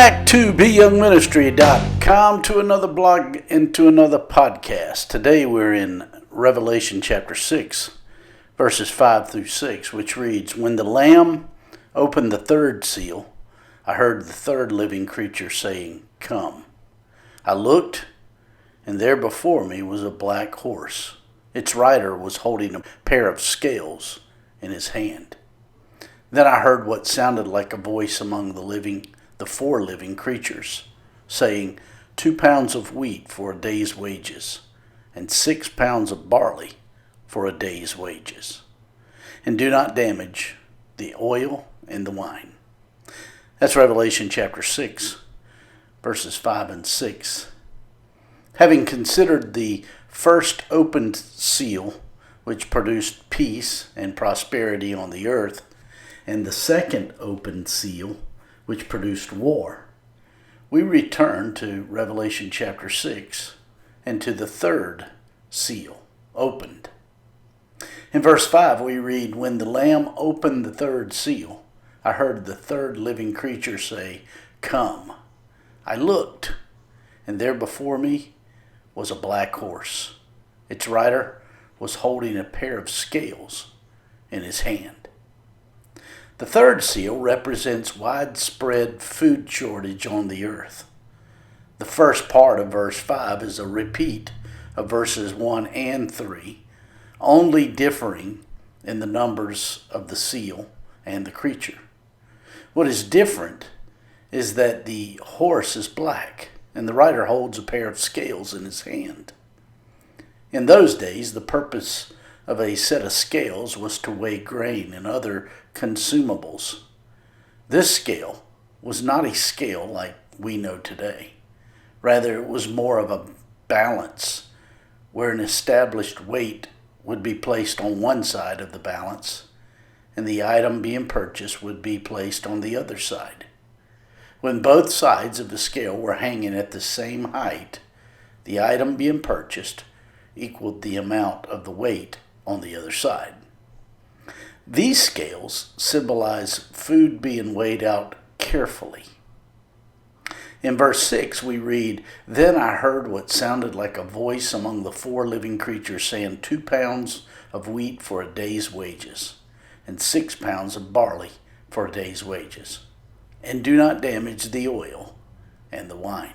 back to BYoungMinistry.com, to another blog and to another podcast. Today we're in Revelation chapter 6, verses 5 through 6, which reads, "When the Lamb opened the third seal, I heard the third living creature saying, 'Come.' I looked, and there before me was a black horse. Its rider was holding a pair of scales in his hand. Then I heard what sounded like a voice among the four living creatures, saying, 2 pounds of wheat for a day's wages, and 6 pounds of barley for a day's wages. And do not damage the oil and the wine." That's Revelation chapter 6, verses 5 and 6. Having considered the first opened seal, which produced peace and prosperity on the earth, and the second opened seal, which produced war, we return to Revelation chapter 6 and to the third seal opened. In verse 5 we read, "When the Lamb opened the third seal, I heard the third living creature say, 'Come.' I looked, and there before me was a black horse. Its rider was holding a pair of scales in his hand." The third seal represents widespread food shortage on the earth. The first part of verse 5 is a repeat of verses 1 and 3, only differing in the numbers of the seal and the creature. What is different is that the horse is black, and the rider holds a pair of scales in his hand. In those days, the purpose of a set of scales was to weigh grain and other consumables. This scale was not a scale like we know today. Rather, it was more of a balance, where an established weight would be placed on one side of the balance, and the item being purchased would be placed on the other side. When both sides of the scale were hanging at the same height, the item being purchased equaled the amount of the weight on the other side. These scales symbolize food being weighed out carefully. In verse 6 we read, "Then I heard what sounded like a voice among the four living creatures saying, 2 pounds of wheat for a day's wages, and 6 pounds of barley for a day's wages. And do not damage the oil and the wine."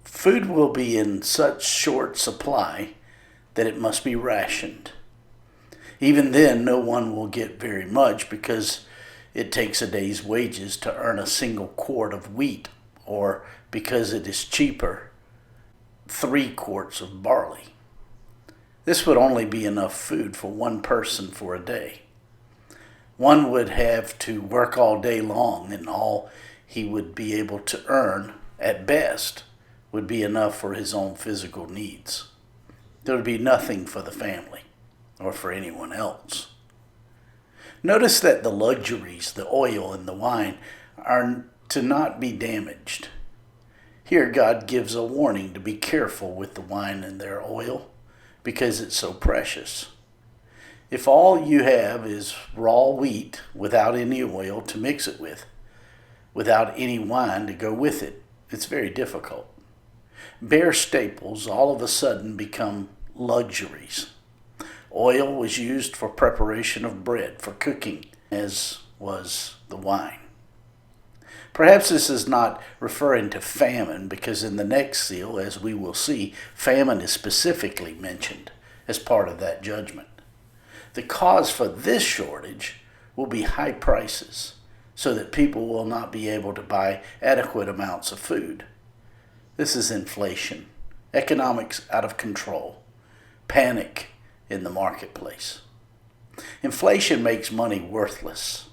Food will be in such short supply that it must be rationed. Even then, no one will get very much, because it takes a day's wages to earn a single quart of wheat, or because it is cheaper, 3 quarts of barley. This would only be enough food for one person for a day. One would have to work all day long, and all he would be able to earn, at best, would be enough for his own physical needs. There would be nothing for the family or for anyone else. Notice that the luxuries, the oil and the wine, are to not be damaged. Here God gives a warning to be careful with the wine and their oil, because it's so precious. If all you have is raw wheat without any oil to mix it with, without any wine to go with it, it's very difficult. Bare staples all of a sudden become luxuries. Oil was used for preparation of bread, for cooking, as was the wine. Perhaps this is not referring to famine, because in the next seal, as we will see, famine is specifically mentioned as part of that judgment. The cause for this shortage will be high prices, so that people will not be able to buy adequate amounts of food. This is inflation, economics out of control, panic in the marketplace. Inflation makes money worthless.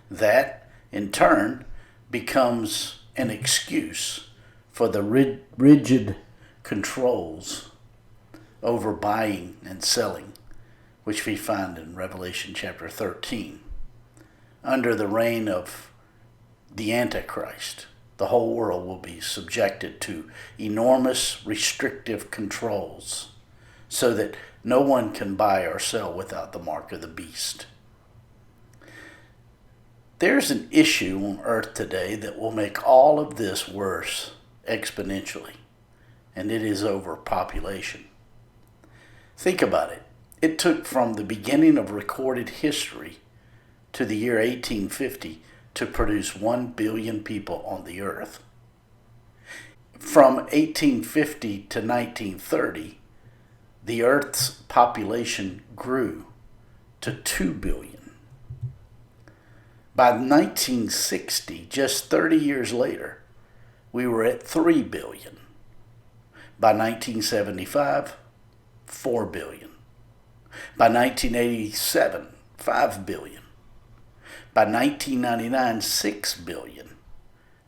That, in turn, becomes an excuse for the rigid controls over buying and selling, which we find in Revelation chapter 13. Under the reign of the Antichrist, the whole world will be subjected to enormous restrictive controls, so that no one can buy or sell without the mark of the beast. There's an issue on earth today that will make all of this worse exponentially, and it is overpopulation. Think about it. It took from the beginning of recorded history to the year 1850 to produce 1 billion people on the earth. From 1850 to 1930, the earth's population grew to 2 billion. By 1960, just 30 years later, we were at 3 billion. By 1975, 4 billion. By 1987, 5 billion. By 1999, 6 billion.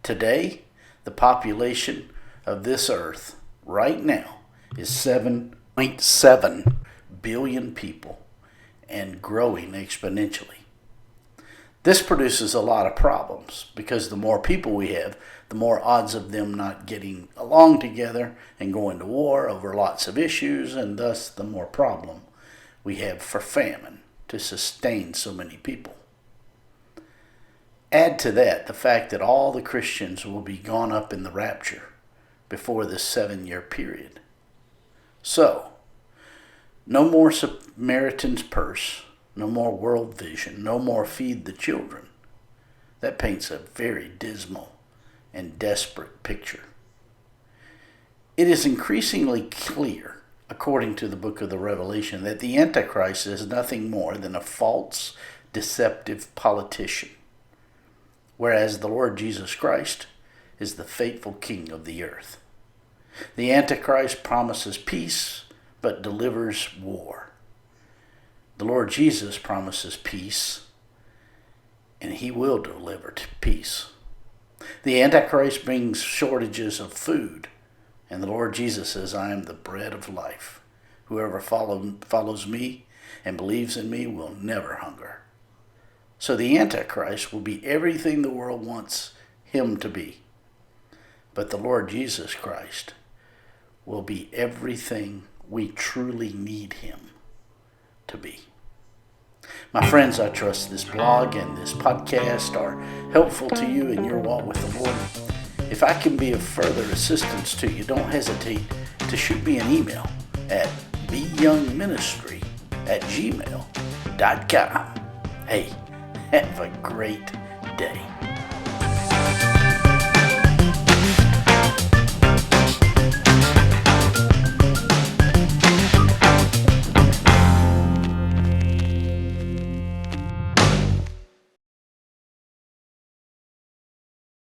Today, the population of this earth right now is 7.7 billion people and growing exponentially. This produces a lot of problems because the more people we have, the more odds of them not getting along together and going to war over lots of issues, and thus the more problem we have for famine to sustain so many people. Add to that the fact that all the Christians will be gone up in the rapture before this 7-year period. So, no more Samaritan's Purse, no more World Vision, no more Feed the Children. That paints a very dismal and desperate picture. It is increasingly clear, according to the book of the Revelation, that the Antichrist is nothing more than a false, deceptive politician, whereas the Lord Jesus Christ is the faithful King of the earth. The Antichrist promises peace, but delivers war. The Lord Jesus promises peace, and he will deliver peace. The Antichrist brings shortages of food, and the Lord Jesus says, I am the bread of life. Whoever follows me and believes in me will never hunger. So the Antichrist will be everything the world wants him to be. But the Lord Jesus Christ will be everything we truly need him to be. My friends, I trust this blog and this podcast are helpful to you in your walk with the Lord. If I can be of further assistance to you, don't hesitate to shoot me an email at BYoungMinistry@gmail.com. Hey, have a great day.